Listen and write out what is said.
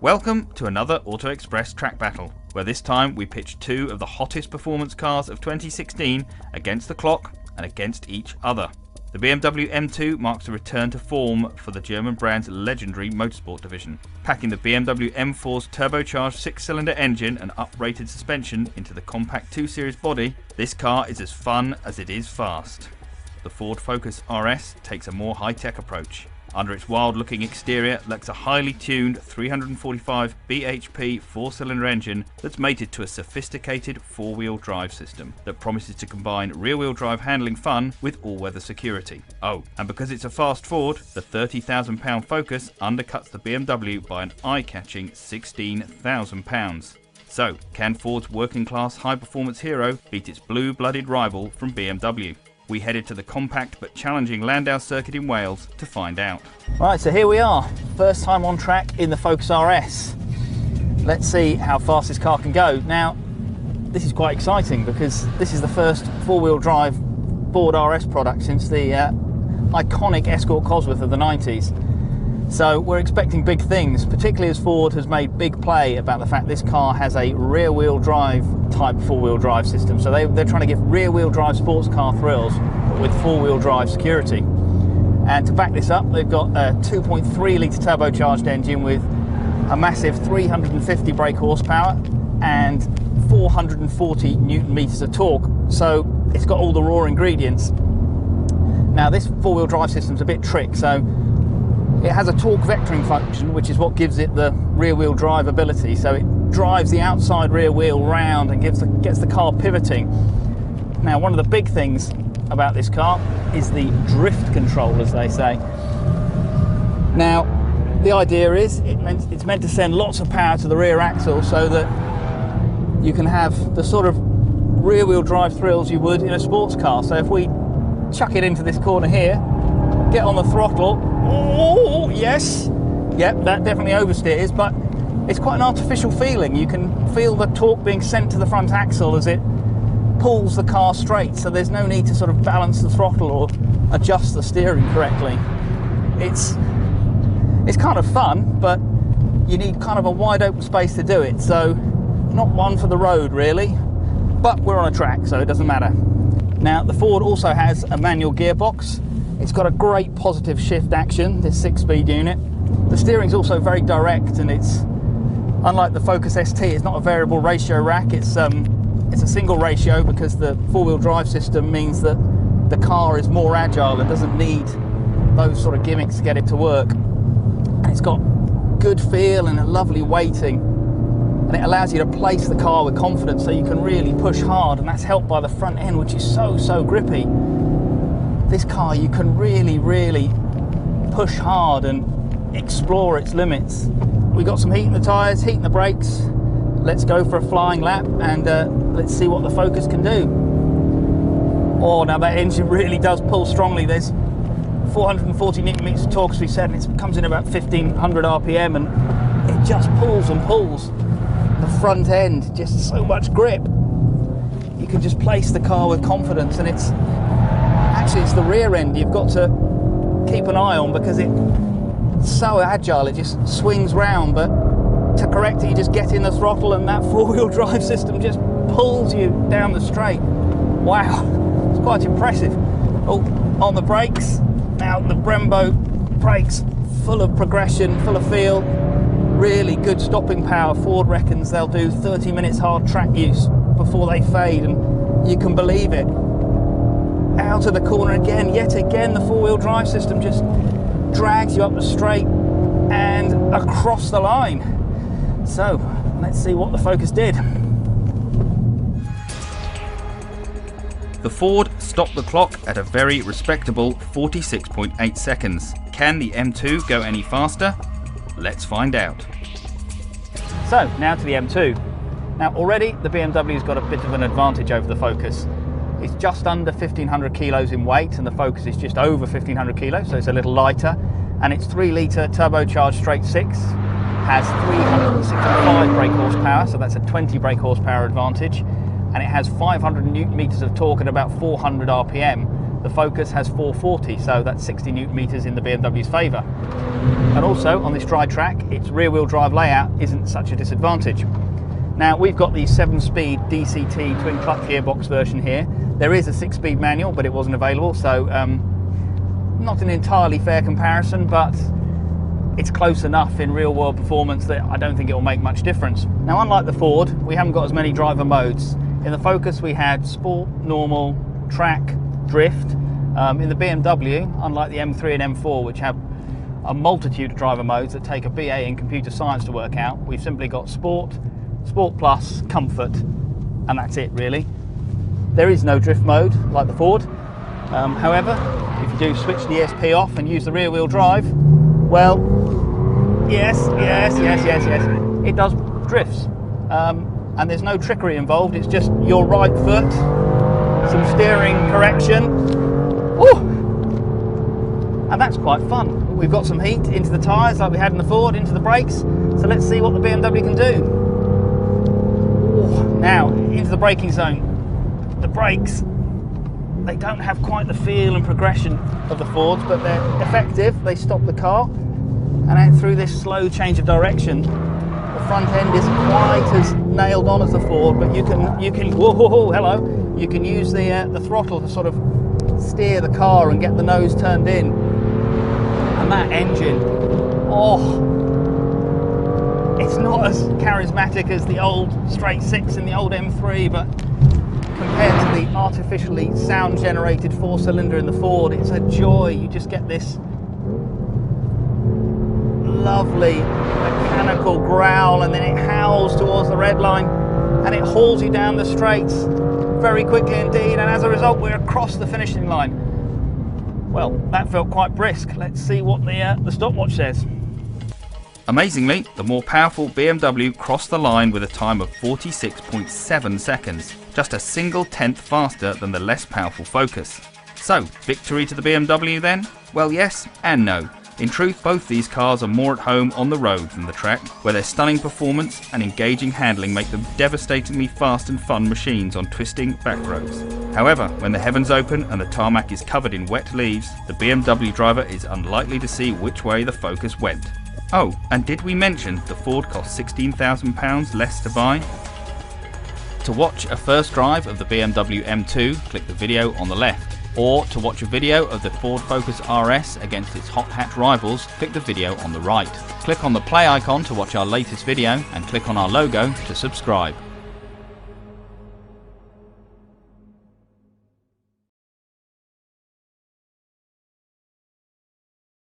Welcome to another Auto Express track battle, where this time we pitch two of the hottest performance cars of 2016 against the clock and against each other. The BMW M2 marks a return to form for the German brand's legendary motorsport division. Packing the BMW M4's turbocharged 6-cylinder engine and uprated suspension into the compact 2 Series body, this car is as fun as it is fast. The Ford Focus RS takes a more high-tech approach. Under its wild-looking exterior lurks a highly tuned 345 bhp 4-cylinder engine that's mated to a sophisticated four-wheel drive system that promises to combine rear-wheel drive handling fun with all-weather security. Oh, and because it's a fast Ford, the £30,000 Focus undercuts the BMW by an eye-catching £16,000. So, can Ford's working-class high-performance hero beat its blue-blooded rival from BMW? We headed to the compact but challenging Landau circuit in Wales to find out. Right, so here we are, first time on track in the Focus RS. Let's see how fast this car can go. Now, this is quite exciting because this is the first four-wheel drive Ford RS product since the iconic Escort Cosworth of the 90s. So we're expecting big things, particularly as Ford has made big play about the fact this car has a rear-wheel drive type four-wheel drive system. So they're trying to give rear-wheel drive sports car thrills, but with four-wheel drive security. And to back this up, they've got a 2.3 litre turbocharged engine with a massive 350 brake horsepower and 440 newton meters of torque. So it's got all the raw ingredients. Now this four-wheel drive system's a bit trick, so it has a torque vectoring function, which is what gives it the rear-wheel drive ability. So it drives the outside rear wheel round and gets the car pivoting. Now, one of the big things about this car is the drift control, as they say. Now, the idea is it's meant to send lots of power to the rear axle so that you can have the sort of rear-wheel drive thrills you would in a sports car. So if we chuck it into this corner here, get on the throttle, oh yes, yep, that definitely oversteers, but it's quite an artificial feeling. You can feel the torque being sent to the front axle as it pulls the car straight, so there's no need to sort of balance the throttle or adjust the steering correctly. It's kind of fun, but you need kind of a wide open space to do it, so not one for the road really, but we're on a track, so it doesn't matter. Now, the Ford also has a manual gearbox. It's got a great positive shift action, this 6-speed unit. The steering's also very direct, and it's, unlike the Focus ST, it's not a variable ratio rack, it's a single ratio because the four-wheel drive system means that the car is more agile and doesn't need those sort of gimmicks to get it to work. And it's got good feel and a lovely weighting, and it allows you to place the car with confidence so you can really push hard, and that's helped by the front end, which is so grippy. This car, you can really push hard and explore its limits. We've got some heat in the tyres, heat in the brakes. Let's go for a flying lap and let's see what the Focus can do. Oh, now that engine really does pull strongly. There's 440 newton meters of torque, as we said, and it comes in about 1500 RPM, and it just pulls and pulls. The front end, just so much grip. You can just place the car with confidence, and it's the rear end you've got to keep an eye on because it's so agile, it just swings round, but to correct it you just get in the throttle and that four-wheel drive system just pulls you down the straight. Wow, it's quite impressive. Oh, on the brakes, now the Brembo brakes, full of progression, full of feel, really good stopping power. Ford reckons they'll do 30 minutes hard track use before they fade, and you can believe it. Out of the corner again, yet again, the four-wheel drive system just drags you up the straight and across the line. So, let's see what the Focus did. The Ford stopped the clock at a very respectable 46.8 seconds. Can the M2 go any faster? Let's find out. So, now to the M2. Now, already the BMW's got a bit of an advantage over the Focus. It's just under 1500 kilos in weight, and the Focus is just over 1500 kilos, so it's a little lighter. And it's 3 litre turbocharged straight 6, has 365 brake horsepower, so that's a 20 brake horsepower advantage, and it has 500 newton meters of torque at about 400 RPM. the Focus has 440, so that's 60 Newton meters in the BMW's favour. And also on this dry track, its rear-wheel drive layout isn't such a disadvantage. Now we've got the 7-speed DCT twin clutch gearbox version here. There is a 6-speed manual, but it wasn't available, so not an entirely fair comparison, but it's close enough in real-world performance that I don't think it will make much difference. Now, unlike the Ford, we haven't got as many driver modes. In the Focus, we had Sport, Normal, Track, Drift. In the BMW, unlike the M3 and M4, which have a multitude of driver modes that take a BA in computer science to work out, we've simply got Sport, Sport Plus, Comfort, and that's it, really. There is no drift mode like the Ford. However, if you do switch the ESP off and use the rear-wheel drive, well, yes, it does drifts. And there's no trickery involved, it's just your right foot, some steering correction. Ooh! And that's quite fun. We've got some heat into the tyres like we had in the Ford, into the brakes. So let's see what the BMW can do. Ooh. Now, into the braking zone. The brakes, they don't have quite the feel and progression of the Fords, but they're effective. They stop the car, and out through this slow change of direction, the front end isn't quite as nailed on as the Ford, but you can whoa, hello, you can use the throttle to sort of steer the car and get the nose turned in. And that engine, oh, it's not as charismatic as the old straight six in the old M3, but compared to the artificially sound generated 4-cylinder in the Ford, it's a joy. You just get this lovely mechanical growl, and then it howls towards the red line and it hauls you down the straights very quickly indeed, and as a result we're across the finishing line. Well, that felt quite brisk. Let's see what the stopwatch says. Amazingly, the more powerful BMW crossed the line with a time of 46.7 seconds, just a single tenth faster than the less powerful Focus. So, victory to the BMW then? Well, yes and no. In truth, both these cars are more at home on the road than the track, where their stunning performance and engaging handling make them devastatingly fast and fun machines on twisting back roads. However, when the heavens open and the tarmac is covered in wet leaves, the BMW driver is unlikely to see which way the Focus went. Oh, and did we mention the Ford cost £16,000 less to buy? To watch a first drive of the BMW M2, click the video on the left. Or to watch a video of the Ford Focus RS against its hot hatch rivals, click the video on the right. Click on the play icon to watch our latest video and click on our logo to subscribe.